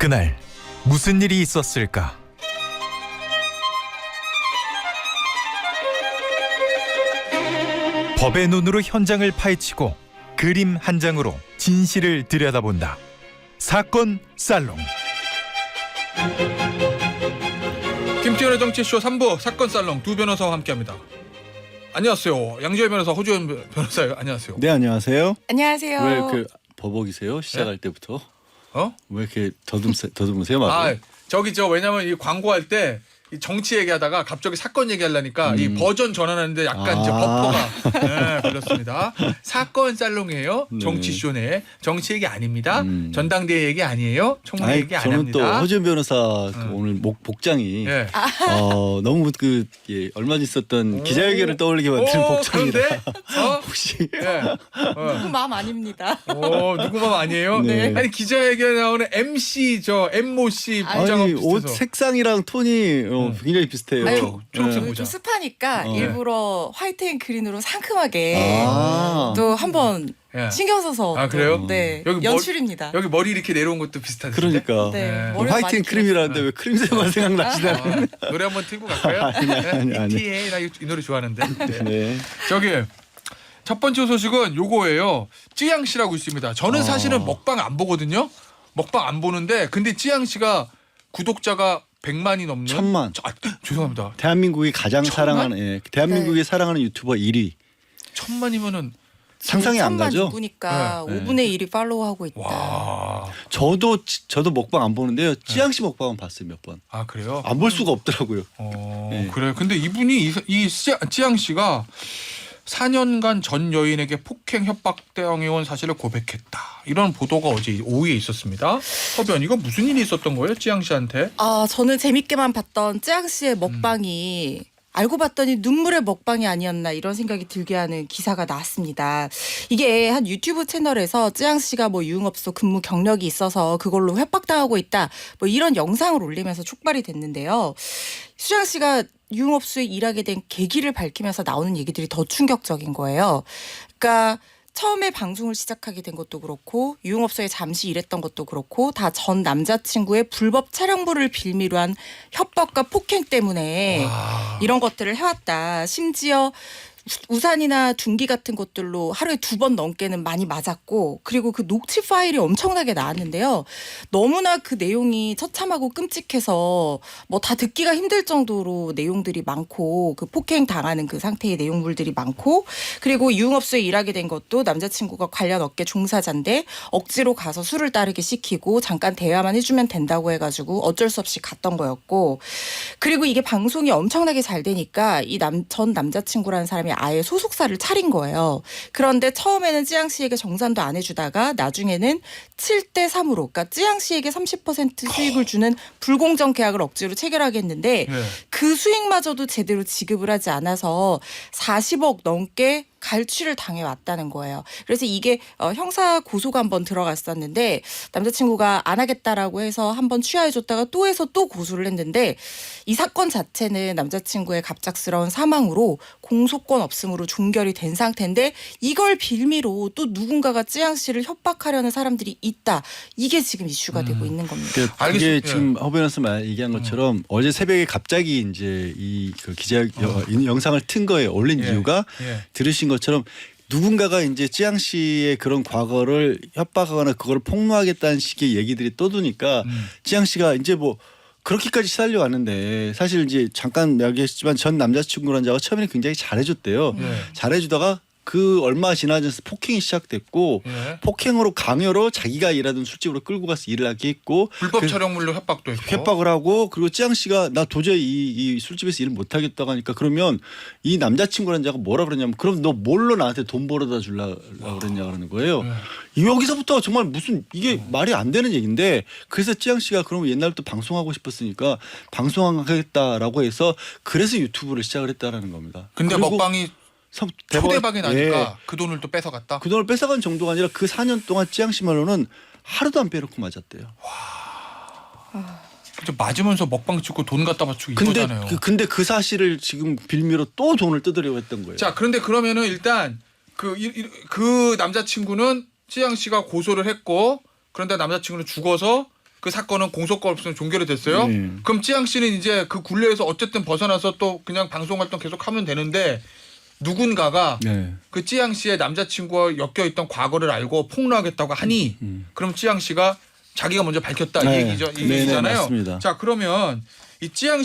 그날 무슨 일이 있었을까? 법의 눈으로 현장을 파헤치고 그림 한 장으로 진실을 들여다본다. 사건 살롱. 김태현의 정치쇼 3부 사건 살롱 두 변호사와 함께합니다. 안녕하세요. 양지열 변호사, 호주연 변호사요. 안녕하세요. 네, 안녕하세요. 안녕하세요. 왜 이렇게 버벅이세요? 시작할 때부터? 어? 왜 이렇게 더듬으세요? 아, 왜냐면 이 광고할 때 이 정치 얘기하다가 갑자기 사건 얘기하려니까 이 버전 전환하는데 약간 이제 버퍼가 네, 걸렸습니다. 사건 살롱이에요. 네. 정치쇼네. 정치 얘기 아닙니다. 전당대회 얘기 아니에요. 청문회 얘기 안 저는 합니다. 또 허준 변호사 그 오늘 복장이 예. 너무 얼마 전 있었던 기자회견을 떠올리게 만드는 복장이라 그런데 혹시 예. 누구 마음 아닙니다. 누구 맘 아니에요? 네. 아니 기자회견에 나오는 MC 엠모 씨 복장하고 아니 옷 비슷해서. 색상이랑 톤이 굉장히 비슷해요. 아유, 초록색 네. 모자. 좀 습하니까 어. 일부러 화이트 앤 그린으로 상큼하게 아. 또 한번 예. 신경 써서 아, 또, 그래요? 네, 여기 연출입니다. 여기 머리 이렇게 내려온 것도 비슷한데. 그러니까 네, 네. 머리를 화이트 많이 앤 크림이라는데 왜 크림새만 생각나시나? 노래 한번 틀고 갈까요? 아니. ETA 나 이 노래 좋아하는데. 네. 네. 저기 첫 번째 소식은 요거예요. 찌양 씨라고 있습니다. 저는 사실은 먹방 안 보거든요. 먹방 안 보는데 근데 찌양 씨가 구독자가 100만이 넘는 1000만. 죄송합니다. 대한민국이 가장 1000만? 사랑하는 대한민국이 사랑하는 유튜버 1위. 1000만이면은 상상이 안 가죠? 누구니까 네. 5분의 1이 팔로우하고 있다. 와. 저도 먹방 안 보는데요. 찌양 씨 먹방은 봤어요, 몇 번. 아 그래요? 안 볼 수가 없더라고요. 네. 그래. 근데 이분이 이 찌양 씨가 4년간 전 여인에게 폭행 협박 당해온 사실을 고백했다. 이런 보도가 어제 오후에 있었습니다. 허변 이거 무슨 일이 있었던 거예요, 찌양 씨한테? 저는 재밌게만 봤던 쯔양 씨의 먹방이 알고 봤더니 눈물의 먹방이 아니었나 이런 생각이 들게 하는 기사가 나왔습니다. 이게 한 유튜브 채널에서 쯔양 씨가 유흥업소 근무 경력이 있어서 그걸로 협박당하고 있다. 이런 영상을 올리면서 촉발이 됐는데요. 쯔양 씨가 유흥업소에 일하게 된 계기를 밝히면서 나오는 얘기들이 더 충격적인 거예요. 그러니까 처음에 방송을 시작하게 된 것도 그렇고 유흥업소에 잠시 일했던 것도 그렇고 다 전 남자친구의 불법 촬영물을 빌미로 한 협박과 폭행 때문에 이런 것들을 해왔다. 심지어 우산이나 둔기 같은 것들로 하루에 2번 넘게는 많이 맞았고 그리고 그 녹취 파일이 엄청나게 나왔는데요. 너무나 그 내용이 처참하고 끔찍해서 다 듣기가 힘들 정도로 내용들이 많고 그 폭행 당하는 그 상태의 내용물들이 많고 그리고 유흥업소에 일하게 된 것도 남자친구가 관련 업계 종사자인데 억지로 가서 술을 따르게 시키고 잠깐 대화만 해주면 된다고 해가지고 어쩔 수 없이 갔던 거였고 그리고 이게 방송이 엄청나게 잘 되니까 이 전 남자친구라는 사람이 아예 소속사를 차린 거예요. 그런데 처음에는 찌양 씨에게 정산도 안 해주다가 나중에는 7대 3으로 그러니까 찌양 씨에게 30% 수익을 주는 불공정 계약을 억지로 체결하겠는데 네. 그 수익마저도 제대로 지급을 하지 않아서 40억 넘게 갈취를 당해왔다는 거예요. 그래서 이게 형사 고소가 한번 들어갔었는데 남자친구가 안 하겠다라고 해서 한번 취하해줬다가 또 해서 또 고소를 했는데 이 사건 자체는 남자친구의 갑작스러운 사망으로 공소권 없음으로 종결이 된 상태인데 이걸 빌미로 또 누군가가 찌양 씨를 협박하려는 사람들이 있다. 이게 지금 이슈가 되고 있는 겁니다. 그게 알겠습니다. 지금 허 변호사 얘기한 것처럼 어제 새벽에 갑자기 이제 이 기자 영상을 튼 거에 올린 이유가 들으신 것처럼 누군가가 이제 찌양 씨의 그런 과거를 협박하거나 그걸 폭로하겠다는 식의 얘기들이 떠도니까 찌양 씨가 이제 그렇게까지 시달려 왔는데 사실 이제 잠깐 이야기했지만 전 남자친구라는 자가 처음에는 굉장히 잘해줬대요. 잘해주다가 그 얼마 지나서 폭행이 시작됐고 폭행으로 강요로 자기가 일하던 술집으로 끌고 가서 일을 하게 했고 불법 촬영물로 협박도 했고 협박을 하고 그리고 찌양 씨가 나 도저히 이 술집에서 일을 못 하겠다고 하니까 그러면 이 남자친구라는 자가 뭐라 그러냐면 그럼 너 뭘로 나한테 돈 벌어다 주려고 그랬냐 그러는 거예요. 여기서부터 정말 무슨 이게 말이 안 되는 얘기인데 그래서 찌양 씨가 그러면 옛날부터 방송하고 싶었으니까 방송하겠다라고 해서 그래서 유튜브를 시작을 했다라는 겁니다. 근데 먹방이 초대박이 나니까 예. 그 돈을 또 뺏어갔다. 그 돈을 뺏어간 정도가 아니라 그 4년 동안 찌양 씨 말로는 하루도 안 빼놓고 맞았대요. 맞으면서 먹방 찍고 돈 갖다 바치고 이거잖아요. 근데 그 사실을 지금 빌미로 또 돈을 뜯으려고 했던 거예요. 자, 그런데 그러면은 일단 그 남자친구는 찌양 씨가 고소를 했고 그런데 남자친구는 죽어서 그 사건은 공소가 없으면 종결이 됐어요. 그럼 찌양 씨는 이제 그 굴레에서 어쨌든 벗어나서 또 그냥 방송 활동 계속 하면 되는데 누군가가 그 찌양 씨의 남자친구와 엮여 있던 과거를 알고 폭로하겠다고 하니 그럼 찌양 씨가 자기가 먼저 밝혔다 이 얘기죠. 이 얘기잖아요. 맞습니다. 자, 그러면 이 찌양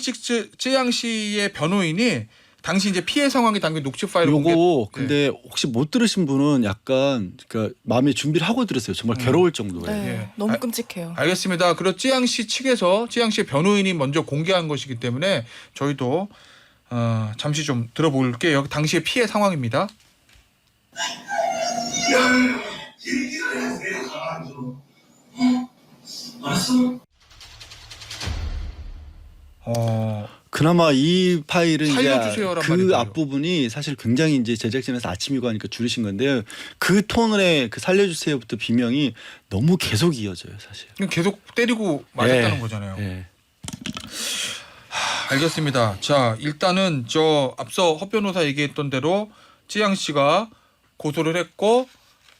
씨의 변호인이 당시 이제 피해 상황이 담긴 녹취 파일을 요거 근데 혹시 못 들으신 분은 약간 그러니까 마음의 준비를 하고 들었어요. 정말 괴로울 정도예요. 네, 예. 너무 끔찍해요. 알겠습니다. 그리고 찌양 씨 측에서 찌양 씨의 변호인이 먼저 공개한 것이기 때문에 저희도 잠시 좀 들어볼게요. 당시의 피해 상황입니다. 그나마 이 파일은 이제 살려주세요란 그 말이죠. 앞부분이 사실 굉장히 이제 제작진에서 아침이고 하니까 줄이신 건데요. 그 톤의 그 살려주세요부터 비명이 너무 계속 이어져요, 사실. 계속 때리고 맞았다는 거잖아요. 예. 알겠습니다. 자, 일단은 저 앞서 허 변호사 얘기했던 대로 찌양 씨가 고소를 했고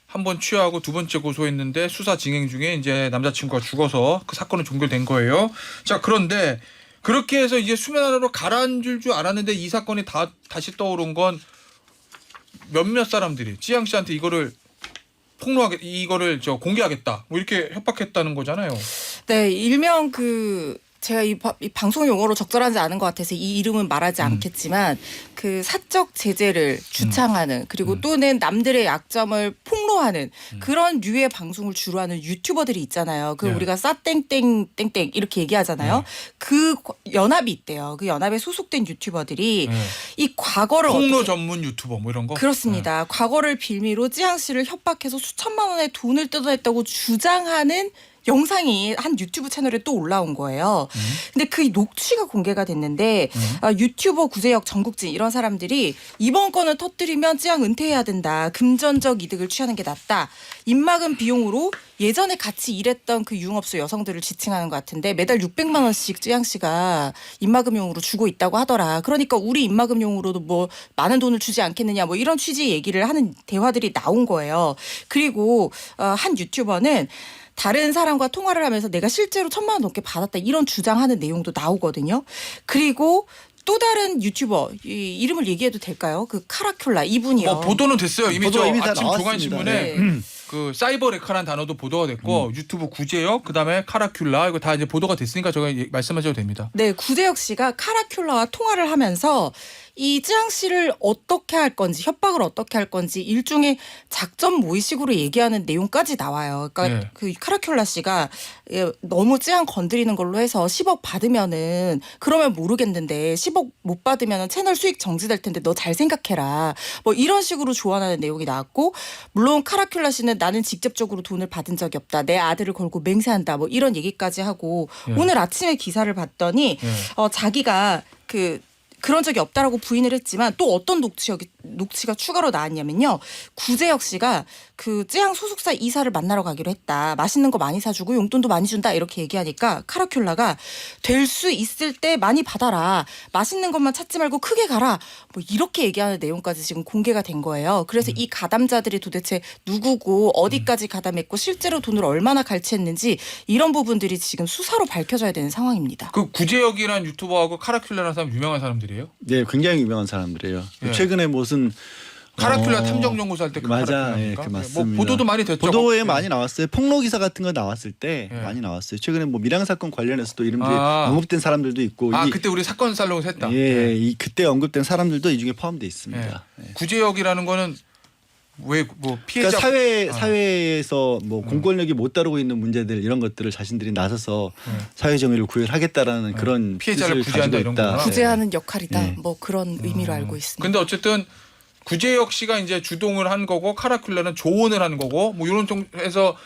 한 번 취하고 두 번째 고소했는데 수사 진행 중에 이제 남자친구가 죽어서 그 사건은 종결된 거예요. 자, 그런데 그렇게 해서 이제 수면 아래로 가라앉을 줄 알았는데 이 사건이 다시 떠오른 건 몇몇 사람들이 찌양 씨한테 이거를 이거를 공개하겠다 뭐 이렇게 협박했다는 거잖아요. 네, 일명 제가 이 방송 용어로 적절하지 않은 것 같아서 이 이름은 말하지 않겠지만 그 사적 제재를 주창하는 그리고 또는 남들의 약점을 폭로하는 그런 류의 방송을 주로 하는 유튜버들이 있잖아요. 그 우리가 싸땡땡땡땡 이렇게 얘기하잖아요. 그 연합이 있대요. 그 연합에 소속된 유튜버들이 이 과거를 폭로 전문 유튜버 뭐 이런 거? 그렇습니다. 과거를 빌미로 찌양 씨를 협박해서 수천만 원의 돈을 뜯어냈다고 주장하는 영상이 한 유튜브 채널에 또 올라온 거예요. 근데 그 녹취가 공개가 됐는데 유튜버 구제역 정국진 이런 사람들이 이번 건을 터뜨리면 찌양 은퇴해야 된다. 금전적 이득을 취하는 게 낫다. 입막음 비용으로 예전에 같이 일했던 그 유흥업소 여성들을 지칭하는 것 같은데 매달 600만 원씩 찌양 씨가 입막음용으로 주고 있다고 하더라. 그러니까 우리 입막음용으로도 뭐 많은 돈을 주지 않겠느냐 뭐 이런 취지의 얘기를 하는 대화들이 나온 거예요. 그리고 한 유튜버는 다른 사람과 통화를 하면서 내가 실제로 1,000만 원 넘게 받았다 이런 주장하는 내용도 나오거든요. 그리고 또 다른 유튜버 이름을 얘기해도 될까요? 그 카라큘라 이분이요. 보도는 됐어요. 이미 보도가 이미 다 아침 나왔습니다. 조간신문에 그 사이버 레카라는 단어도 보도가 됐고 유튜브 구제역 그다음에 카라큘라 이거 다 이제 보도가 됐으니까 제가 말씀하셔도 됩니다. 네, 구제역 씨가 카라큘라와 통화를 하면서 이 찌양 씨를 어떻게 할 건지 협박을 어떻게 할 건지 일종의 작전 모의식으로 얘기하는 내용까지 나와요. 그러니까 그 카라큘라 씨가 너무 찌양 건드리는 걸로 해서 10억 받으면은 그러면 모르겠는데 10억 못 받으면은 채널 수익 정지될 텐데 너 잘 생각해라. 뭐 이런 식으로 조언하는 내용이 나왔고 물론 카라큘라 씨는 나는 직접적으로 돈을 받은 적이 없다. 내 아들을 걸고 맹세한다. 뭐 이런 얘기까지 하고 오늘 아침에 기사를 봤더니 자기가 그런 적이 없다라고 부인을 했지만 또 어떤 녹취가 추가로 나왔냐면요. 구제역 씨가 그 찌양 소속사 이사를 만나러 가기로 했다. 맛있는 거 많이 사주고 용돈도 많이 준다 이렇게 얘기하니까 카라큘라가 될 수 있을 때 많이 받아라. 맛있는 것만 찾지 말고 크게 가라. 뭐 이렇게 얘기하는 내용까지 지금 공개가 된 거예요. 그래서 이 가담자들이 도대체 누구고 어디까지 가담했고 실제로 돈을 얼마나 갈취했는지 이런 부분들이 지금 수사로 밝혀져야 되는 상황입니다. 그 구제역이라는 유튜버하고 카라큘라라는 사람 유명한 사람들이에요? 네, 굉장히 유명한 사람들이에요. 예. 최근에 무슨 카라큘라 탐정연구소 할 때 그 맞아, 카라큘라입니까? 예, 그 뭐 맞습니다. 보도도 많이 됐죠. 보도에 많이 나왔어요. 폭로 기사 같은 거 나왔을 때 많이 나왔어요. 최근에 뭐 밀양 사건 관련해서도 이름들이 언급된 사람들도 있고. 그때 우리 사건 살롱에서 했다. 예, 이 그때 언급된 사람들도 이 중에 포함되어 있습니다. 예. 구제역이라는 거는 왜 뭐 피해자 그러니까 사회에서 뭐 공권력이 못 다루고 있는 문제들 이런 것들을 자신들이 나서서 사회 정의를 구현하겠다라는 그런 피해자를 뜻을 구제한다 가지고 이런 있다. 거구나. 구제하는 역할이다. 뭐 그런 의미로 알고 있습니다. 근데 어쨌든 구제역 씨가 이제 주동을 한 거고 카라큘라는 조언을 한 거고 뭐 이런 쪽에서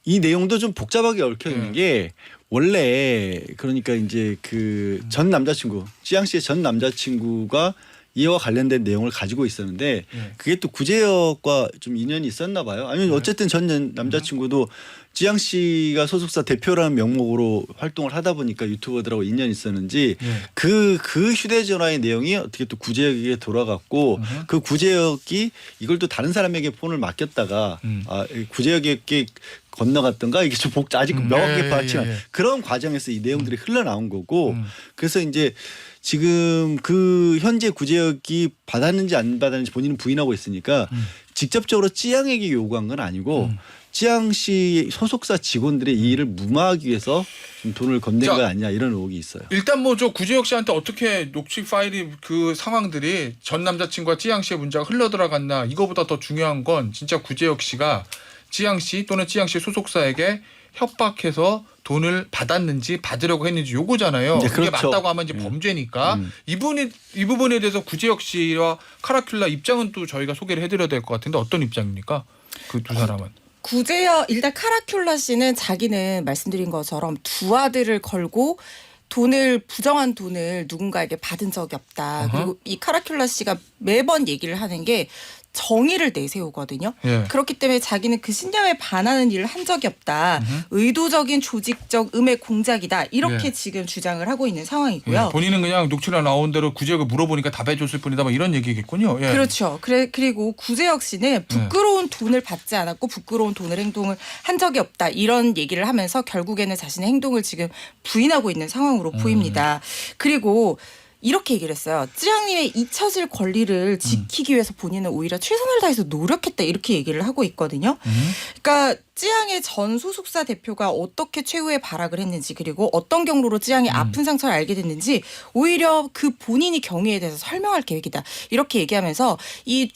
이 내용도 좀 복잡하게 얽혀 있는 게 원래 그러니까 이제 그 전 남자친구 찌양 씨의 전 남자친구가 이와 관련된 내용을 가지고 있었는데 그게 또 구제역과 좀 인연이 있었나 봐요. 아니면 어쨌든 전 남자친구도 찌양 씨가 소속사 대표라는 명목으로 활동을 하다 보니까 유튜버들하고 인연이 있었는지 그 휴대전화의 내용이 어떻게 또 구제역에게 돌아갔고 그 구제역이 이걸 또 다른 사람에게 폰을 맡겼다가 구제역에게 건너갔던가 이게 좀 아직 명확하게 파악치는 예. 그런 과정에서 이 내용들이 흘러나온 거고 그래서 이제 지금 그 현재 구제역이 받았는지 안 받았는지 본인은 부인하고 있으니까 직접적으로 찌양에게 요구한 건 아니고 찌양시 소속사 직원들의 이 일을 무마하기 위해서 좀 돈을 건넨 자, 거 아니냐 이런 의혹이 있어요. 일단 뭐 저 구재혁 씨한테 어떻게 녹취 파일이 그 상황들이 전 남자친구와 찌양 씨의 문제가 흘러 들어갔나 이거보다 더 중요한 건 진짜 구재혁 씨가 찌양 씨 또는 찌양 씨 소속사에게 협박해서 돈을 받았는지 받으려고 했는지 요거잖아요. 네, 그게 그렇죠. 맞다고 하면 이제 범죄니까 이 부분에 대해서 구재혁 씨와 카라큘라 입장은 또 저희가 소개를 해드려야 될 것 같은데 어떤 입장입니까? 그 두 사람은. 구제역 일단 카라큘라 씨는 자기는 말씀드린 것처럼 두 아들을 걸고 부정한 돈을 누군가에게 받은 적이 없다. 그리고 이 카라큘라 씨가 매번 얘기를 하는 게 정의를 내세우거든요. 예. 그렇기 때문에 자기는 그 신념에 반하는 일을 한 적이 없다. 의도적인 조직적 음해 공작이다. 이렇게 예. 지금 주장을 하고 있는 상황이고요. 예, 본인은 그냥 녹취가 나온 대로 구재혁을 물어보니까 답해줬을 뿐이다. 뭐 이런 얘기겠군요. 예. 그렇죠. 그리고 구재혁 씨는 부끄러운 돈을 받지 않았고 부끄러운 돈을 행동을 한 적이 없다. 이런 얘기를 하면서 결국에는 자신의 행동을 지금 부인하고 있는 상황으로 보입니다. 그리고 이렇게 얘기를 했어요. 찌양님의 잊혀질 권리를 지키기 위해서 본인은 오히려 최선을 다해서 노력했다. 이렇게 얘기를 하고 있거든요. 그러니까 찌양의 전 소속사 대표가 어떻게 최후의 발악을 했는지 그리고 어떤 경로로 찌양이 아픈 상처를 알게 됐는지 오히려 그 본인이 경위에 대해서 설명할 계획이다. 이렇게 얘기하면서 이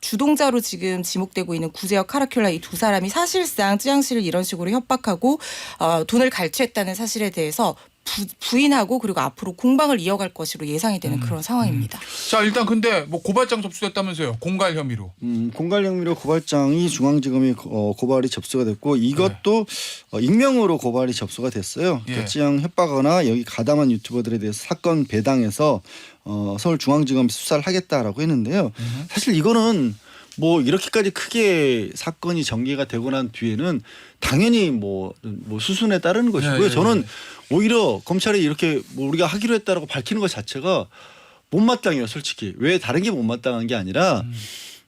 주동자로 지금 지목되고 있는 구제혁 카라큘라 이 두 사람이 사실상 찌양 씨를 이런 식으로 협박하고 돈을 갈취했다는 사실에 대해서 부인하고 그리고 앞으로 공방을 이어갈 것으로 예상이 되는 그런 상황입니다. 자 일단 근데 뭐 고발장 접수됐다면서요. 공갈 혐의로. 공갈 혐의로 고발장이 중앙지검에 고발이 접수가 됐고 이것도 익명으로 고발이 접수가 됐어요. 예. 그러니까 찌양 협박하거나 여기 가담한 유튜버들에 대해서 사건 배당해서 서울중앙지검이 수사를 하겠다라고 했는데요. 사실 이거는 뭐 이렇게까지 크게 사건이 전개가 되고 난 뒤에는 당연히 뭐 수순에 따르는 것이고요. 예. 저는 오히려 검찰이 이렇게 뭐 우리가 하기로 했다라고 밝히는 것 자체가 못마땅해요, 솔직히. 왜 다른 게 못마땅한 게 아니라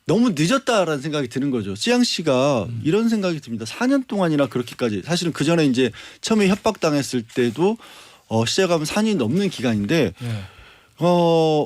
너무 늦었다라는 생각이 드는 거죠. 찌양 씨가 이런 생각이 듭니다. 4년 동안이나 그렇게까지 사실은 그 전에 이제 처음에 협박당했을 때도 시작하면 4년이 넘는 기간인데 예.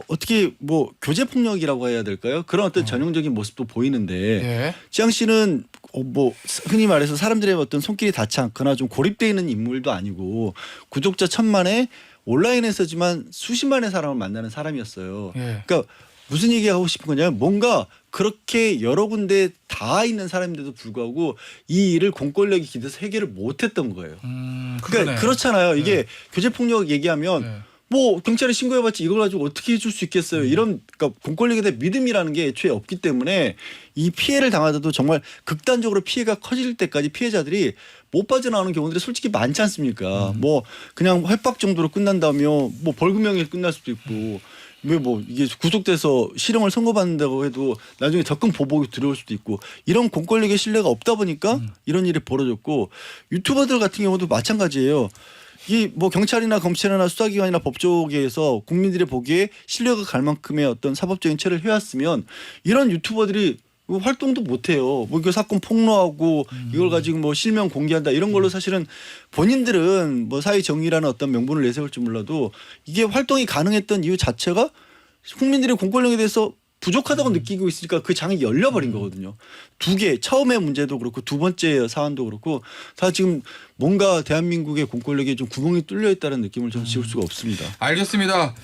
어떻게 뭐 교제 폭력이라고 해야 될까요? 그런 어떤 전형적인 모습도 보이는데 예. 찌양 씨는 뭐 흔히 말해서 사람들의 어떤 손길이 닿지 않거나 좀 고립되어 있는 인물도 아니고 구독자 1,000만에 온라인에서지만 수십만의 사람을 만나는 사람이었어요. 예. 그러니까 무슨 얘기하고 싶은 거냐면 뭔가 그렇게 여러 군데 다 있는 사람인데도 불구하고 이 일을 공권력이 기대서 해결을 못했던 거예요. 그러니까 그러네. 그렇잖아요. 이게 예. 교제 폭력 얘기하면 예. 뭐 경찰에 신고해봤지 이걸 가지고 어떻게 해줄 수 있겠어요. 이런 그러니까 공권력에 대한 믿음이라는 게 애초에 없기 때문에 이 피해를 당하더라도 정말 극단적으로 피해가 커질 때까지 피해자들이 못 빠져나오는 경우들이 솔직히 많지 않습니까? 뭐 그냥 협박 정도로 끝난다며 뭐 벌금형이 끝날 수도 있고 왜 뭐 이게 구속돼서 실형을 선고받는다고 해도 나중에 적금 보복이 들어올 수도 있고 이런 공권력의 신뢰가 없다 보니까 이런 일이 벌어졌고 유튜버들 같은 경우도 마찬가지예요. 이 뭐 경찰이나 검찰이나 수사기관이나 법조계에서 국민들이 보기에 신뢰가 갈 만큼의 어떤 사법적인 처리를 해왔으면 이런 유튜버들이 활동도 못해요. 뭐 이거 사건 폭로하고 이걸 가지고 뭐 실명 공개한다 이런 걸로 사실은 본인들은 뭐 사회 정의라는 어떤 명분을 내세울지 몰라도 이게 활동이 가능했던 이유 자체가 국민들이 공권력에 대해서 부족하다고 느끼고 있으니까 그 장이 열려버린 거거든요. 두 개, 처음의 문제도 그렇고 두 번째 사안도 그렇고 다 지금 뭔가 대한민국의 공권력에 좀 구멍이 뚫려 있다는 느낌을 좀 지울 수가 없습니다. 알겠습니다.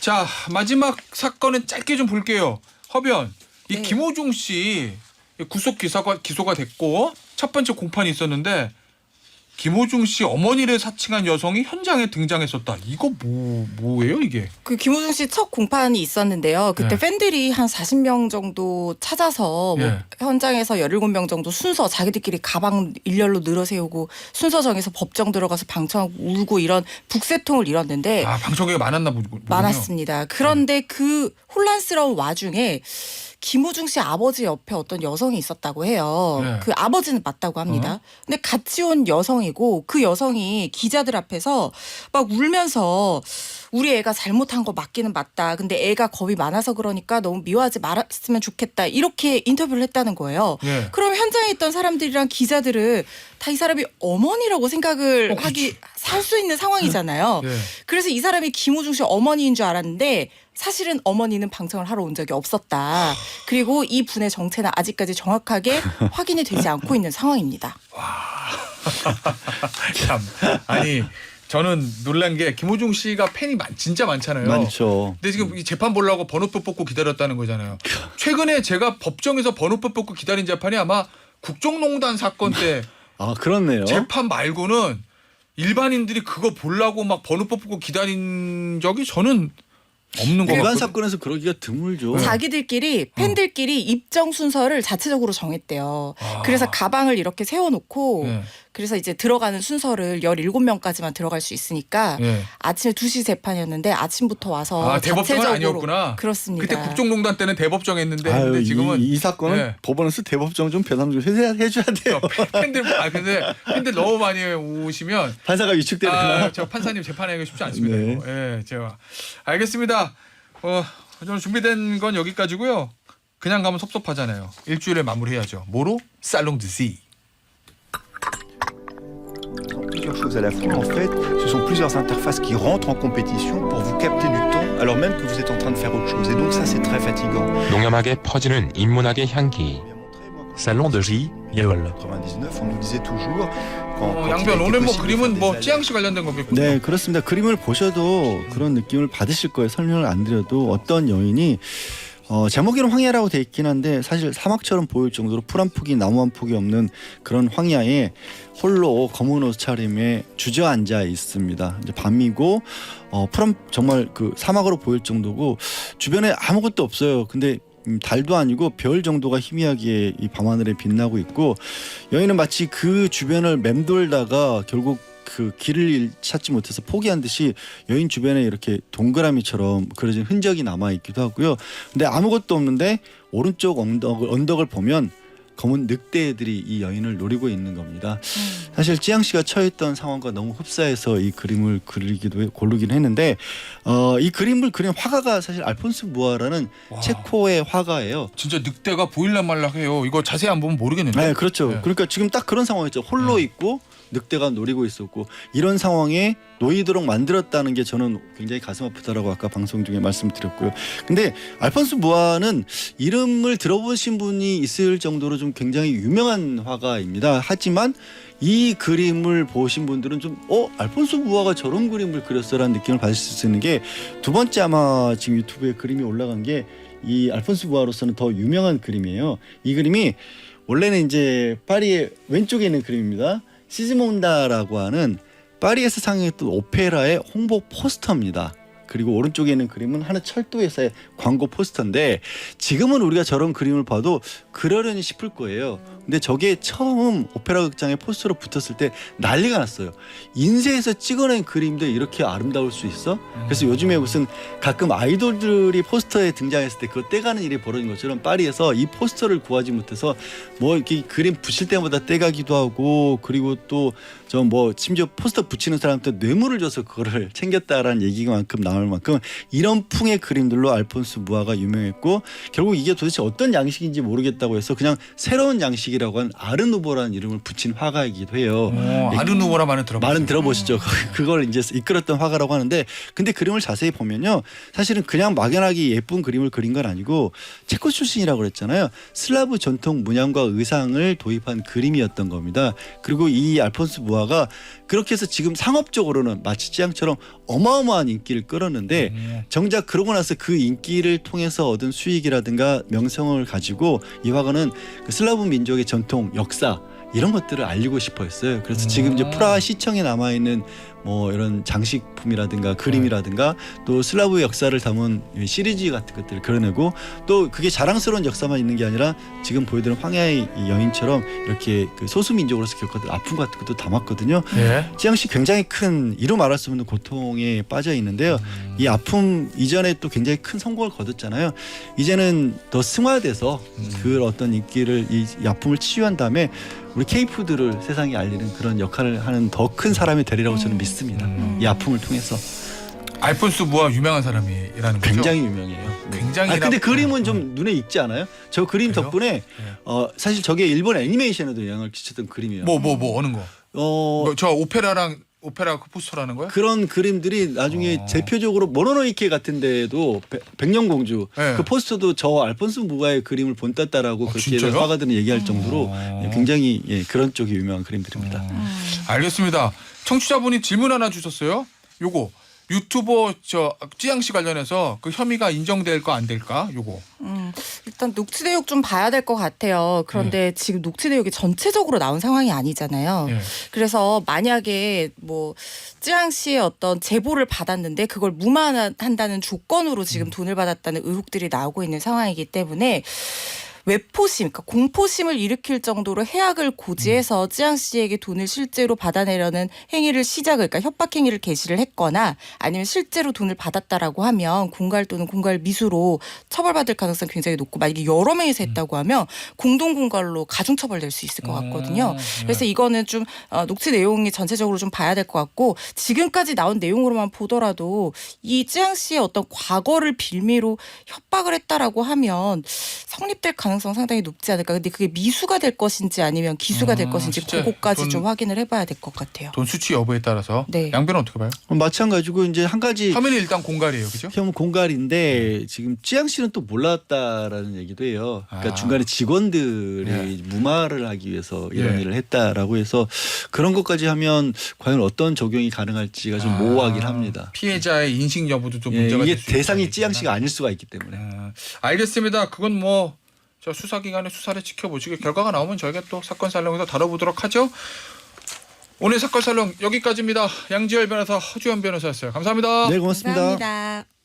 자 마지막 사건은 짧게 좀 볼게요. 허변 이 네. 김호중 씨 구속 기소가 됐고 첫 번째 공판이 있었는데 김호중 씨 어머니를 사칭한 여성이 현장에 등장했었다. 이거 뭐예요 이게? 그 김호중 씨 첫 공판이 있었는데요. 그때 예. 팬들이 한 40명 정도 찾아서 뭐 예. 현장에서 17명 정도 순서 자기들끼리 가방 일렬로 늘어세우고 순서 정해서 법정 들어가서 방청하고 울고 이런 북새통을 이뤘는데 아 방청객이 많았나 보군요. 많았습니다. 그런데 그 혼란스러운 와중에 김우중 씨 아버지 옆에 어떤 여성이 있었다고 해요. 네. 그 아버지는 맞다고 합니다. 근데 같이 온 여성이고 그 여성이 기자들 앞에서 막 울면서 우리 애가 잘못한 거 맞기는 맞다. 근데 애가 겁이 많아서 그러니까 너무 미워하지 말았으면 좋겠다. 이렇게 인터뷰를 했다는 거예요. 예. 그럼 현장에 있던 사람들이랑 기자들은 다 이 사람이 어머니라고 생각을 살 수 있는 상황이잖아요. 예. 그래서 이 사람이 김우중 씨 어머니인 줄 알았는데 사실은 어머니는 방청을 하러 온 적이 없었다. 그리고 이 분의 정체는 아직까지 정확하게 확인이 되지 않고 있는 상황입니다. 참 아니 저는 놀란 게 김호중 씨가 팬이 진짜 많잖아요. 많죠. 근데 지금 이 재판 보려고 번호표 뽑고 기다렸다는 거잖아요. 최근에 제가 법정에서 번호표 뽑고 기다린 재판이 아마 국정농단 사건 때 아 그렇네요. 재판 말고는 일반인들이 그거 보려고 막 번호표 뽑고 기다린 적이 저는 없는 것 일반 같거든요. 사건에서 그러기가 드물죠. 자기들끼리 팬들끼리 입정 순서를 자체적으로 정했대요. 그래서 가방을 이렇게 세워놓고 네. 그래서 이제 들어가는 순서를 17명까지만 들어갈 수 있으니까 네. 아침에 2시 재판이었는데 아침부터 와서 대법정은 자체적으로 아니었구나. 그렇습니다. 그때 국정농단 때는 대법정 했는데 아유, 근데 지금은 이 사건은 네. 법원에서 대법정 좀 변함 좀 해줘야 돼요. 팬들 근데 팬들 너무 많이 오시면 판사가 위축되거나. 저 판사님 재판하기가 쉽지 않습니다. 네. 이거. 예, 제가 알겠습니다. 저는 준비된 건 여기까지고요. 그냥 가면 섭섭하잖아요. 일주일에 마무리해야죠. 뭐로? 살롱 드시. Plusieurs choses à la fois. En fait, ce sont plusieurs interfaces qui rentrent en compétition pour vous capter du temps alors même que vous êtes en train de faire autre chose. Et donc ça, c'est très fatigant. 농염하게 퍼지는 인문학의 향기. Salon de J, Yeol. 99, on nous disait toujours quand 양변 오늘 뭐 그림은 뭐 찌양 씨 관련된 거겠군요. 네, 그렇습니다. 그림을 보셔도 그런 느낌을 받으실 거예요. 설명을 안 드려도 어떤 여인이 제목에는 황야라고 돼 있긴 한데 사실 사막처럼 보일 정도로 풀 한 폭이 나무 한 폭이 없는 그런 황야에 홀로 검은 옷차림에 주저앉아 있습니다. 이제 밤이고 정말 그 사막으로 보일 정도고 주변에 아무것도 없어요. 근데 달도 아니고 별 정도가 희미하게 이 밤하늘에 빛나고 있고 여인은 마치 그 주변을 맴돌다가 결국 그 길을 찾지 못해서 포기한 듯이 여인 주변에 이렇게 동그라미처럼 그려진 흔적이 남아 있기도 하고요. 근데 아무것도 없는데 오른쪽 언덕을 보면 검은 늑대들이 이 여인을 노리고 있는 겁니다. 사실 찌양 씨가 처했던 상황과 너무 흡사해서 이 그림을 고르긴 했는데 이 그림을 그린 화가가 사실 알폰스 무아라는 와. 체코의 화가예요. 진짜 늑대가 보일란말락해요. 이거 자세히 안 보면 모르겠는데. 네, 그렇죠. 네. 그러니까 지금 딱 그런 상황이었죠. 홀로 있고 늑대가 노리고 있었고 이런 상황에 놓이도록 만들었다는 게 저는 굉장히 가슴 아프다라고 아까 방송 중에 말씀드렸고요. 근데 알폰스 무아는 이름을 들어보신 분이 있을 정도로 좀 굉장히 유명한 화가입니다. 하지만 이 그림을 보신 분들은 좀 알폰스 무아가 저런 그림을 그렸어라는 느낌을 받으실 수 있는 게 두 번째 아마 지금 유튜브에 그림이 올라간 게 이 알폰스 무아로서는 더 유명한 그림이에요. 이 그림이 원래는 이제 파리의 왼쪽에 있는 그림입니다. 시즈몬다라고 하는 파리에서 상영했던 오페라의 홍보 포스터입니다. 그리고 오른쪽에 있는 그림은 하나 철도회사의 광고 포스터인데 지금은 우리가 저런 그림을 봐도 그러려니 싶을 거예요. 근데 저게 처음 오페라 극장에 포스터로 붙었을 때 난리가 났어요. 인쇄해서 찍어낸 그림도 이렇게 아름다울 수 있어? 그래서 요즘에 무슨 가끔 아이돌들이 포스터에 등장했을 때 그거 떼가는 일이 벌어진 것처럼 파리에서 이 포스터를 구하지 못해서 뭐 이렇게 그림 붙일 때마다 떼가기도 하고 그리고 또 저 뭐 심지어 포스터 붙이는 사람한테 뇌물을 줘서 그거를 챙겼다라는 얘기만큼 나올 만큼 이런 풍의 그림들로 알폰스 무아가 유명했고 결국 이게 도대체 어떤 양식인지 모르겠다고 해서 그냥 새로운 양식이라고 한 아르누보라는 이름을 붙인 화가이기도 해요. 아르누보라 말은 들어봤어요. 말은 들어보시죠. 그걸 이제 이끌었던 화가라고 하는데 근데 그림을 자세히 보면요. 사실은 그냥 막연하게 예쁜 그림을 그린 건 아니고 체코 출신이라고 그랬잖아요. 슬라브 전통 문양과 의상을 도입한 그림이었던 겁니다. 그리고 이 알폰스 무아가 그렇게 해서 지금 상업적으로는 마치 찌양처럼 어마어마한 인기를 끌었는데 정작 그러고 나서 그 인기를 통해서 얻은 수익이라든가 명성을 가지고 이 화가는 그 슬라브 민족의 전통 역사 이런 것들을 알리고 싶어했어요. 그래서 지금 이제 프라하 시청에 남아 있는 뭐 이런 장식품이라든가 그림이라든가 또 슬라브 역사를 담은 시리즈 같은 것들을 그려내고 또 그게 자랑스러운 역사만 있는 게 아니라 지금 보여드린 황야의 이 여인처럼 이렇게 그 소수민족으로서 겪었던 아픔 같은 것도 담았거든요. 예. 찌양씨 굉장히 큰 이루 말할 수 없는 고통에 빠져 있는데요. 이 아픔 이전에 또 굉장히 큰 성공을 거뒀잖아요. 이제는 더 승화돼서 그 어떤 인기를 이 아픔을 치유한 다음에 우리 K푸드를 세상에 알리는 그런 역할을 하는 더 큰 사람이 되리라고 저는 믿습니다. 이 아픔을 통해서. 알폰스 무아 유명한 사람이라는 거죠? 굉장히 유명해요. 굉장히. 근데 그림은 좀 눈에 익지 않아요? 저 그림 그래요? 덕분에 사실 저게 일본 애니메이션에도 영향을 끼쳤던 그림이에요. 뭐 어느 거? 저 오페라 그 포스터라는 거야? 그런 그림들이 나중에 대표적으로 모노노이케 같은 데에도 백령공주 네. 그 포스터도 저 알폰스 무가의 그림을 본땄다라고 그렇게 진짜요? 화가들은 얘기할 정도로 굉장히 그런 쪽이 유명한 그림들입니다. 알겠습니다. 청취자분이 질문 하나 주셨어요. 요거 유튜버 찌양 씨 관련해서 그 혐의가 인정될 거 안 될까? 요거. 일단 녹취 내역 좀 봐야 될 것 같아요. 그런데 지금 녹취 내역이 전체적으로 나온 상황이 아니잖아요. 예. 그래서 만약에 뭐 찌양 씨의 어떤 제보를 받았는데 그걸 무마한다는 조건으로 지금 돈을 받았다는 의혹들이 나오고 있는 상황이기 때문에 외포심, 그러니까 공포심을 일으킬 정도로 해악을 고지해서 찌양 씨에게 돈을 실제로 받아내려는 행위를 그러니까 협박 행위를 개시를 했거나 아니면 실제로 돈을 받았다라고 하면 공갈 또는 공갈 미수로 처벌받을 가능성이 굉장히 높고 만약에 여러 명이서 했다고 하면 공동 공갈로 가중 처벌될 수 있을 것 같거든요. 그래서 이거는 좀 녹취 내용이 전체적으로 좀 봐야 될 것 같고 지금까지 나온 내용으로만 보더라도 이 찌양 씨의 어떤 과거를 빌미로 협박을 했다라고 하면 성립될 가능성이 상당히 높지 않을까. 근데 그게 미수가 될 것인지 아니면 기수가 될 것인지 실제 그거까지 좀 확인을 해봐야 될 것 같아요. 돈 수치 여부에 따라서. 네. 양변은 어떻게 봐요? 마찬가지고 이제 한 가지 혐의는 일단 공갈이에요, 그죠? 혐의 공갈인데 지금 찌양 씨는 또 몰랐다라는 얘기도 해요. 그러니까 아. 중간에 직원들이 네. 무마를 하기 위해서 이런 예. 일을 했다라고 해서 그런 것까지 하면 과연 어떤 적용이 가능할지가 좀 모호하긴 합니다. 피해자의 인식 여부도 좀 예, 문제가 이게 될 수 대상이 있다. 찌양 씨가 아닐 수가 있기 때문에. 알겠습니다. 그건 뭐 저 수사기관의 수사를 지켜보시고 결과가 나오면 저희가 또 사건 살롱에서 다뤄보도록 하죠. 오늘 사건 살롱 여기까지입니다. 양지열 변호사, 허주현 변호사였어요. 감사합니다. 네, 고맙습니다. 감사합니다.